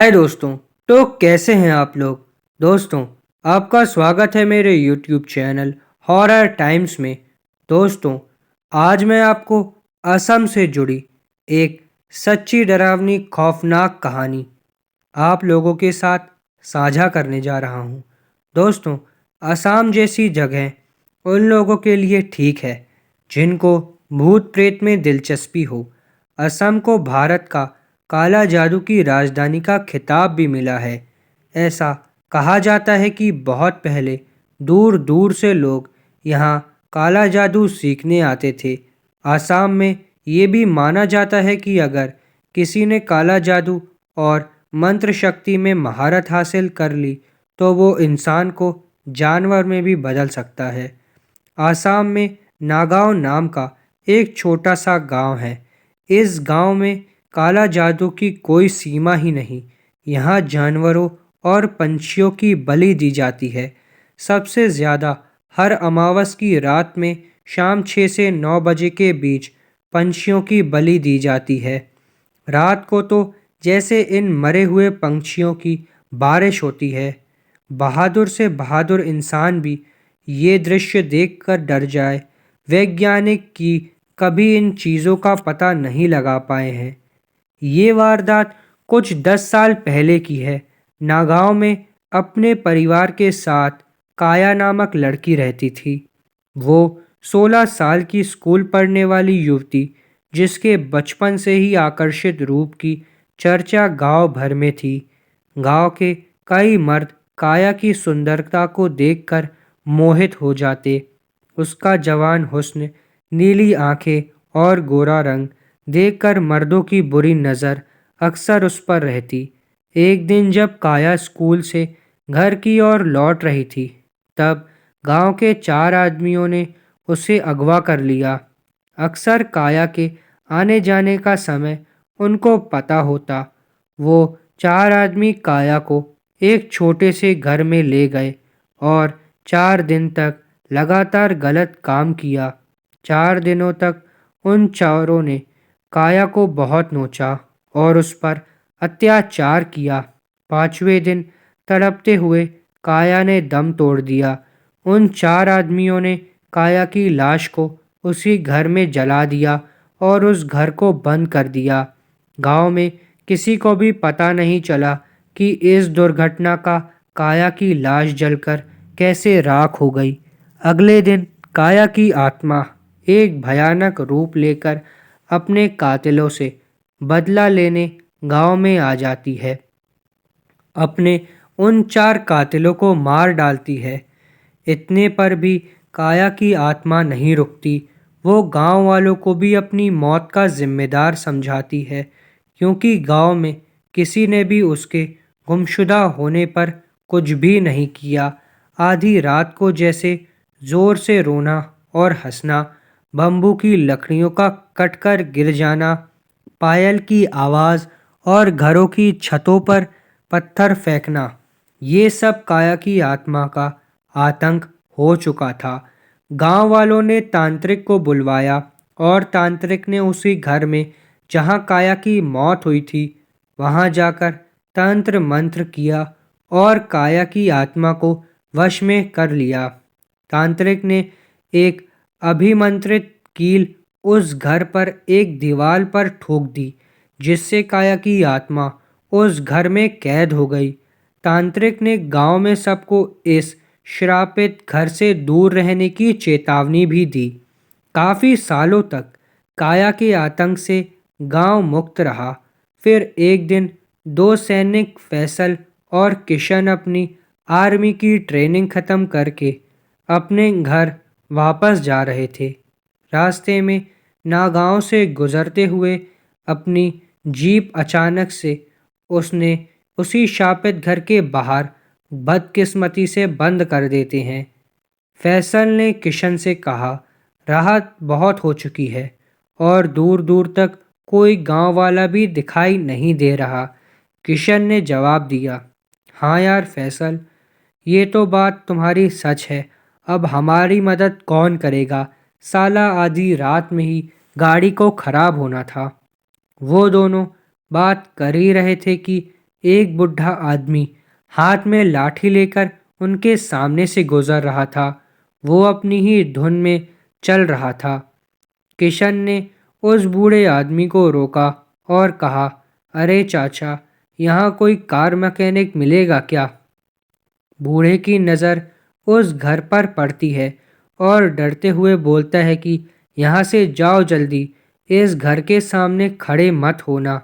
हाय दोस्तों। तो कैसे हैं आप लोग। दोस्तों, आपका स्वागत है मेरे यूट्यूब चैनल हॉरर टाइम्स में। दोस्तों, आज मैं आपको असम से जुड़ी एक सच्ची डरावनी खौफनाक कहानी आप लोगों के साथ साझा करने जा रहा हूँ। दोस्तों, असम जैसी जगह उन लोगों के लिए ठीक है जिनको भूत प्रेत में दिलचस्पी हो। असम को भारत का काला जादू की राजधानी का खिताब भी मिला है। ऐसा कहा जाता है कि बहुत पहले दूर दूर से लोग यहाँ काला जादू सीखने आते थे। आसाम में ये भी माना जाता है कि अगर किसी ने काला जादू और मंत्र शक्ति में महारत हासिल कर ली तो वो इंसान को जानवर में भी बदल सकता है। आसाम में नागांव नाम का एक छोटा सा गांव है। इस गांव में काला जादू की कोई सीमा ही नहीं। यहाँ जानवरों और पंछियों की बलि दी जाती है। सबसे ज़्यादा हर अमावस की रात में शाम 6 से 9 बजे के बीच पंछियों की बलि दी जाती है। रात को तो जैसे इन मरे हुए पंछियों की बारिश होती है। बहादुर से बहादुर इंसान भी ये दृश्य देखकर डर जाए। वैज्ञानिक की कभी इन चीज़ों का पता नहीं लगा पाए हैं। ये वारदात कुछ 10 साल पहले की है। नागांव में अपने परिवार के साथ काया नामक लड़की रहती थी। वो 16 साल की स्कूल पढ़ने वाली युवती जिसके बचपन से ही आकर्षित रूप की चर्चा गांव भर में थी। गांव के कई मर्द काया की सुंदरता को देखकर मोहित हो जाते। उसका जवान हुस्न, नीली आंखें और गोरा रंग देखकर मर्दों की बुरी नज़र अक्सर उस पर रहती। एक दिन जब काया स्कूल से घर की ओर लौट रही थी, तब गांव के 4 आदमियों ने उसे अगवा कर लिया। अक्सर काया के आने जाने का समय उनको पता होता। वो 4 आदमी काया को एक छोटे से घर में ले गए और 4 दिन तक लगातार गलत काम किया। 4 दिनों तक उन चारों ने काया को बहुत नोचा और उस पर अत्याचार किया। 5वें दिन तड़पते हुए काया ने दम तोड़ दिया। उन 4 आदमियों ने काया की लाश को उसी घर में जला दिया और उस घर को बंद कर दिया। गांव में किसी को भी पता नहीं चला कि इस दुर्घटना का काया की लाश जलकर कैसे राख हो गई। अगले दिन काया की आत्मा एक भयानक रूप लेकर अपने कातिलों से बदला लेने गांव में आ जाती है। अपने उन 4 कातिलों को मार डालती है। इतने पर भी काया की आत्मा नहीं रुकती। वो गांव वालों को भी अपनी मौत का जिम्मेदार समझाती है, क्योंकि गांव में किसी ने भी उसके गुमशुदा होने पर कुछ भी नहीं किया। आधी रात को जैसे जोर से रोना और हंसना, बम्बू की लकड़ियों का कटकर गिर जाना, पायल की आवाज़ और घरों की छतों पर पत्थर फेंकना, ये सब काया की आत्मा का आतंक हो चुका था। गांव वालों ने तांत्रिक को बुलवाया और तांत्रिक ने उसी घर में जहां काया की मौत हुई थी वहां जाकर तंत्र मंत्र किया और काया की आत्मा को वश में कर लिया। तांत्रिक ने एक अभिमंत्रित कील उस घर पर एक दीवार पर ठोक दी, जिससे काया की आत्मा उस घर में कैद हो गई। तांत्रिक ने गांव में सबको इस श्रापित घर से दूर रहने की चेतावनी भी दी। काफी सालों तक काया के आतंक से गांव मुक्त रहा। फिर एक दिन 2 सैनिक फैसल और किशन अपनी आर्मी की ट्रेनिंग खत्म करके अपने घर वापस जा रहे थे। रास्ते में नागांव से गुजरते हुए अपनी जीप अचानक से उसने उसी शापित घर के बाहर बदकिस्मती से बंद कर देते हैं। फैसल ने किशन से कहा, राहत बहुत हो चुकी है और दूर दूर तक कोई गांव वाला भी दिखाई नहीं दे रहा। किशन ने जवाब दिया, हाँ यार फैसल, ये तो बात तुम्हारी सच है। अब हमारी मदद कौन करेगा। साला आधी रात में ही गाड़ी को खराब होना था। वो दोनों बात कर ही रहे थे कि एक बुढ़ा आदमी हाथ में लाठी लेकर उनके सामने से गुजर रहा था। वो अपनी ही धुन में चल रहा था। किशन ने उस बूढ़े आदमी को रोका और कहा, अरे चाचा, यहाँ कोई कार मैकेनिक मिलेगा क्या? बूढ़े की नज़र उस घर पर पड़ती है और डरते हुए बोलता है कि यहाँ से जाओ जल्दी, इस घर के सामने खड़े मत होना।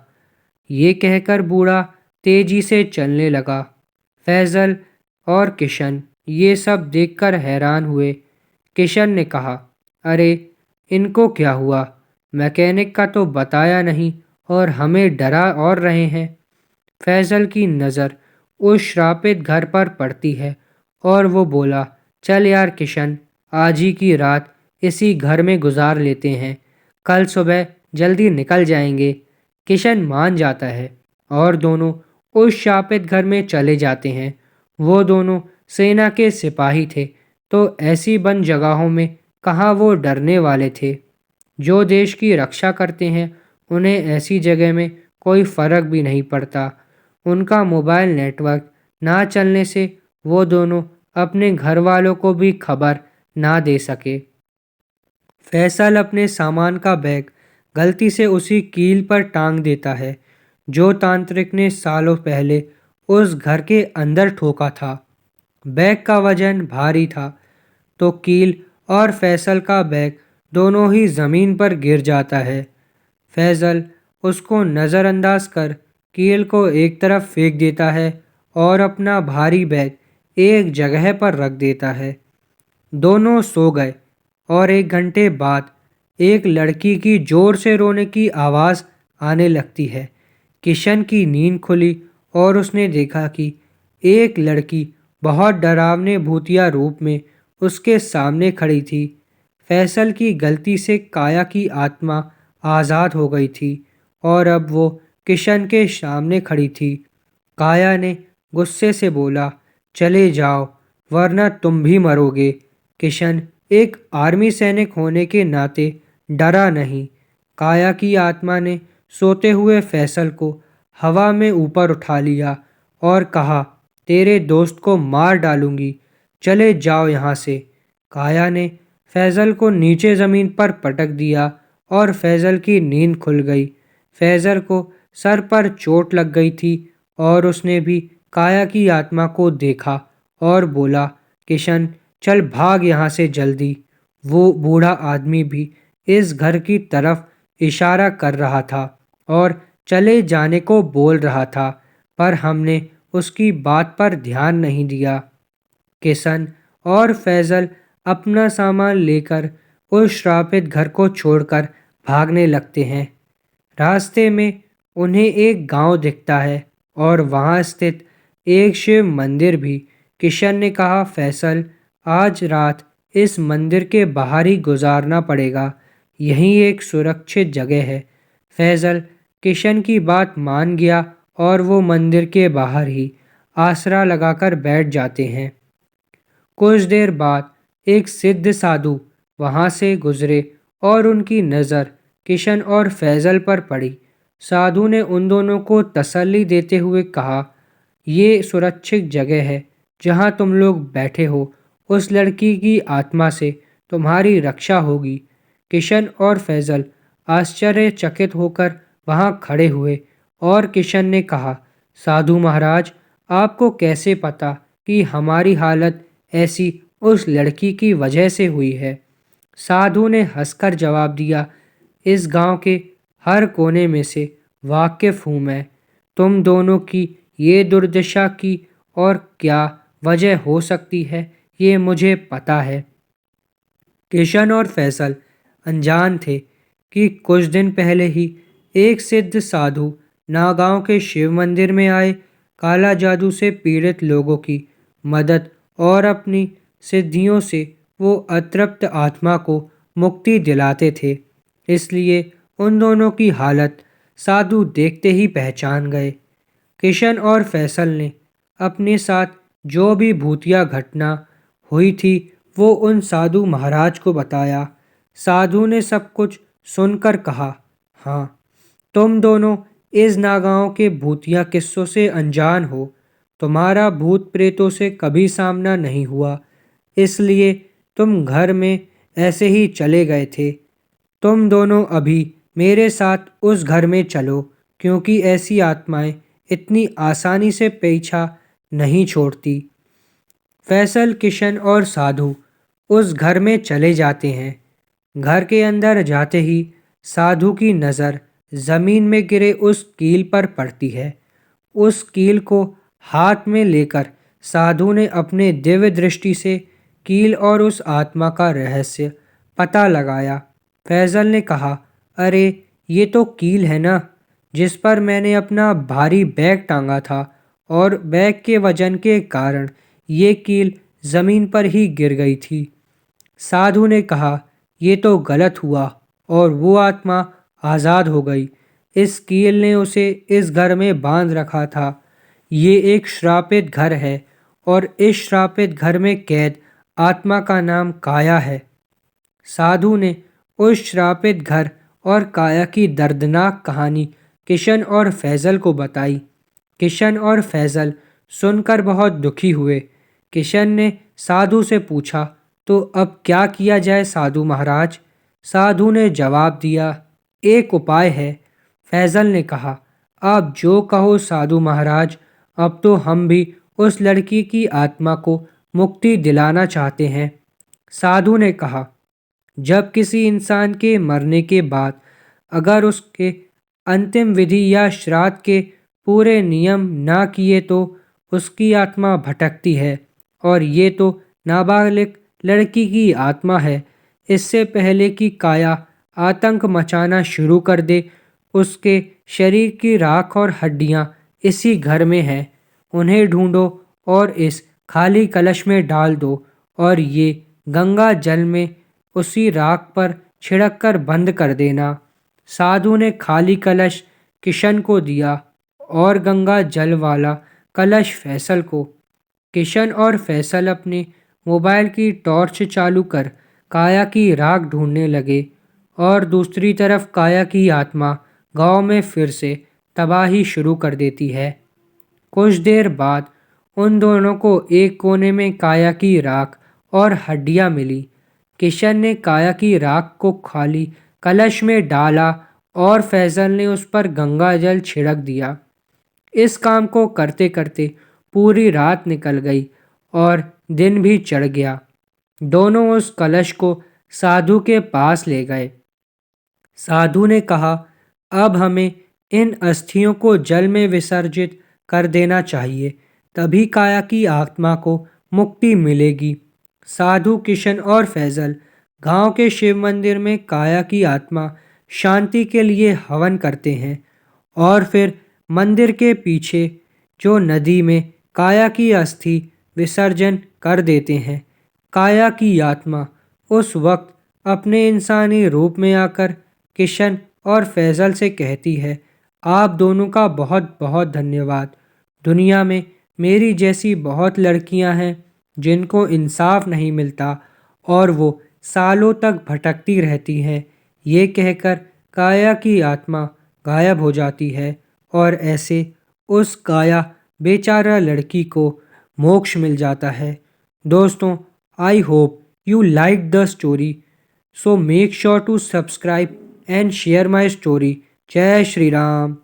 ये कहकर बूढ़ा तेजी से चलने लगा। फैजल और किशन ये सब देखकर हैरान हुए। किशन ने कहा, अरे इनको क्या हुआ? मैकेनिक का तो बताया नहीं और हमें डरा और रहे हैं। फैजल की नज़र उस श्रापित घर पर पड़ती है और वो बोला, चल यार किशन, आज ही की रात इसी घर में गुजार लेते हैं, कल सुबह जल्दी निकल जाएंगे। किशन मान जाता है और दोनों उस शापित घर में चले जाते हैं। वो दोनों सेना के सिपाही थे, तो ऐसी बंद जगहों में कहाँ वो डरने वाले थे। जो देश की रक्षा करते हैं उन्हें ऐसी जगह में कोई फ़र्क भी नहीं पड़ता। उनका मोबाइल नेटवर्क ना चलने से वो दोनों अपने घर वालों को भी खबर ना दे सके। फैसल अपने सामान का बैग गलती से उसी कील पर टांग देता है जो तांत्रिक ने सालों पहले उस घर के अंदर ठोका था। बैग का वजन भारी था, तो कील और फैसल का बैग दोनों ही ज़मीन पर गिर जाता है। फैजल उसको नज़रअंदाज कर कील को एक तरफ फेंक देता है और अपना भारी बैग एक जगह पर रख देता है। दोनों सो गए और 1 घंटे बाद एक लड़की की जोर से रोने की आवाज़ आने लगती है। किशन की नींद खुली और उसने देखा कि एक लड़की बहुत डरावने भूतिया रूप में उसके सामने खड़ी थी। फैसल की गलती से काया की आत्मा आज़ाद हो गई थी और अब वो किशन के सामने खड़ी थी। काया ने गुस्से से बोला, चले जाओ वरना तुम भी मरोगे। किशन एक आर्मी सैनिक होने के नाते डरा नहीं। काया की आत्मा ने सोते हुए फैसल को हवा में ऊपर उठा लिया और कहा, तेरे दोस्त को मार डालूंगी, चले जाओ यहाँ से। काया ने फैजल को नीचे ज़मीन पर पटक दिया और फैजल की नींद खुल गई। फैजल को सर पर चोट लग गई थी और उसने भी काया की आत्मा को देखा और बोला, किशन चल भाग यहाँ से जल्दी। वो बूढ़ा आदमी भी इस घर की तरफ इशारा कर रहा था और चले जाने को बोल रहा था, पर हमने उसकी बात पर ध्यान नहीं दिया। किशन और फैजल अपना सामान लेकर उस श्रापित घर को छोड़कर भागने लगते हैं। रास्ते में उन्हें एक गांव दिखता है और वहां स्थित एक शिव मंदिर भी। किशन ने कहा, फैसल आज रात इस मंदिर के बाहर ही गुजारना पड़ेगा, यही एक सुरक्षित जगह है। फैजल किशन की बात मान गया और वो मंदिर के बाहर ही आसरा लगाकर बैठ जाते हैं। कुछ देर बाद एक सिद्ध साधु वहां से गुजरे और उनकी नज़र किशन और फैजल पर पड़ी। साधु ने उन दोनों को तसल्ली देते हुए कहा, ये सुरक्षित जगह है जहां तुम लोग बैठे हो, उस लड़की की आत्मा से तुम्हारी रक्षा होगी। किशन और फैजल आश्चर्यचकित होकर वहां खड़े हुए और किशन ने कहा, साधु महाराज, आपको कैसे पता कि हमारी हालत ऐसी उस लड़की की वजह से हुई है? साधु ने हंसकर जवाब दिया, इस गांव के हर कोने में से वाकिफ हूँ मैं। तुम दोनों की ये दुर्दशा की और क्या वजह हो सकती है ये मुझे पता है। किशन और फैसल अनजान थे कि कुछ दिन पहले ही एक सिद्ध साधु नागांव के शिव मंदिर में आए काला जादू से पीड़ित लोगों की मदद और अपनी सिद्धियों से वो अतृप्त आत्मा को मुक्ति दिलाते थे। इसलिए उन दोनों की हालत साधु देखते ही पहचान गए। किशन और फैसल ने अपने साथ जो भी भूतिया घटना हुई थी वो उन साधु महाराज को बताया। साधु ने सब कुछ सुनकर कहा, हाँ, तुम दोनों इस नागाओं के भूतिया किस्सों से अनजान हो। तुम्हारा भूत प्रेतों से कभी सामना नहीं हुआ, इसलिए तुम घर में ऐसे ही चले गए थे। तुम दोनों अभी मेरे साथ उस घर में चलो, क्योंकि ऐसी आत्माएं इतनी आसानी से पीछा नहीं छोड़ती। फैसल, किशन और साधु उस घर में चले जाते हैं। घर के अंदर जाते ही साधु की नज़र ज़मीन में गिरे उस कील पर पड़ती है। उस कील को हाथ में लेकर साधु ने अपने दिव्य दृष्टि से कील और उस आत्मा का रहस्य पता लगाया। फैजल ने कहा, अरे ये तो कील है ना, जिस पर मैंने अपना भारी बैग टांगा था, और बैग के वजन के कारण ये कील ज़मीन पर ही गिर गई थी। साधु ने कहा, ये तो गलत हुआ और वो आत्मा आज़ाद हो गई। इस कील ने उसे इस घर में बांध रखा था। ये एक श्रापित घर है और इस श्रापित घर में कैद आत्मा का नाम काया है। साधु ने उस श्रापित घर और काया की दर्दनाक कहानी किशन और फैजल को बताई। किशन और फैजल सुनकर बहुत दुखी हुए। किशन ने साधु से पूछा, तो अब क्या किया जाए साधु महाराज? साधु ने जवाब दिया, एक उपाय है। फैजल ने कहा, आप जो कहो साधु महाराज, अब तो हम भी उस लड़की की आत्मा को मुक्ति दिलाना चाहते हैं। साधु ने कहा, जब किसी इंसान के मरने के बाद अगर उसके अंतिम विधि या श्राद्ध के पूरे नियम ना किए तो उसकी आत्मा भटकती है, और ये तो नाबालिग लड़की की आत्मा है। इससे पहले कि काया आतंक मचाना शुरू कर दे, उसके शरीर की राख और हड्डियां इसी घर में हैं। उन्हें ढूंढो और इस खाली कलश में डाल दो, और ये गंगा जल में उसी राख पर छिड़क कर बंद कर देना। साधु ने खाली कलश किशन को दिया और गंगा जल वाला कलश फैसल को। किशन और फैसल अपने मोबाइल की टॉर्च चालू कर काया की राख ढूंढने लगे, और दूसरी तरफ काया की आत्मा गांव में फिर से तबाही शुरू कर देती है। कुछ देर बाद उन दोनों को एक कोने में काया की राख और हड्डियां मिली। किशन ने काया की राख को खाली कलश में डाला और फैजल ने उस पर गंगा जल छिड़क दिया। इस काम को करते करते पूरी रात निकल गई और दिन भी चढ़ गया। दोनों उस कलश को साधु के पास ले गए। साधु ने कहा, अब हमें इन अस्थियों को जल में विसर्जित कर देना चाहिए, तभी काया की आत्मा को मुक्ति मिलेगी। साधु, किशन और फैजल गांव के शिव मंदिर में काया की आत्मा शांति के लिए हवन करते हैं, और फिर मंदिर के पीछे जो नदी में काया की अस्थि विसर्जन कर देते हैं। काया की आत्मा उस वक्त अपने इंसानी रूप में आकर किशन और फैजल से कहती है, आप दोनों का बहुत बहुत धन्यवाद। दुनिया में मेरी जैसी बहुत लड़कियां हैं जिनको इंसाफ नहीं मिलता और वो सालों तक भटकती रहती हैं। ये कहकर काया की आत्मा गायब हो जाती है, और ऐसे उस काया बेचारा लड़की को मोक्ष मिल जाता है। दोस्तों, I hope you liked the story, so make sure to subscribe and share my story. जय श्री राम।